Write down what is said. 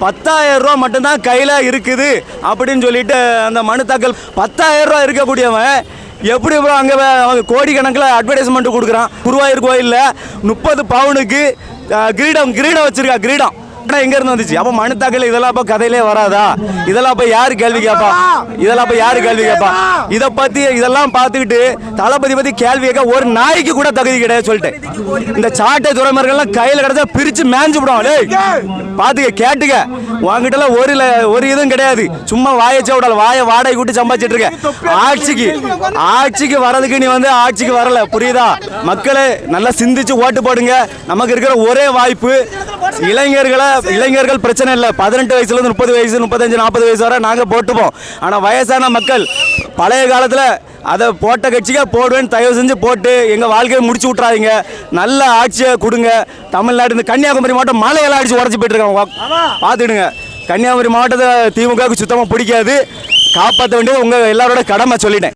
10,000 ரூபா மட்டும்தான் கையில் இருக்குது அப்படின்னு சொல்லிட்டு அந்த மனு தாக்கல் 10,000 ரூபா இருக்கக்கூடியவன் எப்படி ப்ரோ அங்கே கோடிக்கணக்கில் அட்வர்டைஸ்மெண்ட் கொடுக்குறான். குருவாயூர் கோயிலில் 30 பவுனுக்கு கிரீடம் வச்சிருக்கா. கிரீடம் எங்கேருந்து வந்துச்சு? அப்போ மனு தாக்கல் இதெல்லாம் இப்போ கதையிலே வராதா? இதெல்லாம் இப்போ யார் கேள்வி கேட்பா? இதை பற்றி இதெல்லாம் பார்த்துக்கிட்டு தளபதி பற்றி கேள்வி கேட்க ஒரு நாய்க்கு கூட தகுதி கிடையாது சொல்லிட்டு இந்த சாட்டை துறைமுறைகள்லாம் கையில் கிடச்சா பிரித்து மேஞ்சு விடுவான். பார்த்துக்க கேட்டுக்க, உங்ககிட்டலாம் ஒரு இதுவும் கிடையாது. சும்மா வாயச்சா விடல, வாயை வாடகை விட்டு சம்பாதிச்சிட்டு இருக்க. ஆட்சிக்கு வரதுக்கு நீ ஆட்சிக்கு வரல, புரியுதா? மக்களை நல்லா சிந்திச்சு ஓட்டு போடுங்க. நமக்கு இருக்கிற ஒரே வாய்ப்பு இளைஞர்கள் பிரச்சனை இல்லை. 18 வயசுல இருந்து 30 வயசு 35 40 வயசு வரை நாங்கள் போட்டுப்போம். ஆனால் வயசான மக்கள் பழைய காலத்தில் அதை போட்ட கட்சிக்கே போடுவேன்னு தயவு செஞ்சு போட்டு எங்கள் வாழ்க்கையை முடிச்சு விட்றாதீங்க. நல்ல ஆட்சியை கொடுங்க. தமிழ்நாடு இந்த கன்னியாகுமரி மாவட்டம் மலையெல்லாம் அடிச்சு உடச்சி போயிட்டு இருக்காங்க. பார்த்துடுங்க, கன்னியாகுமரி மாவட்டத்தை திமுகவுக்கு சுத்தமாக பிடிக்காது. காப்பாற்ற வேண்டியது உங்கள் எல்லாரோட கடமை சொல்லிட்டேன்.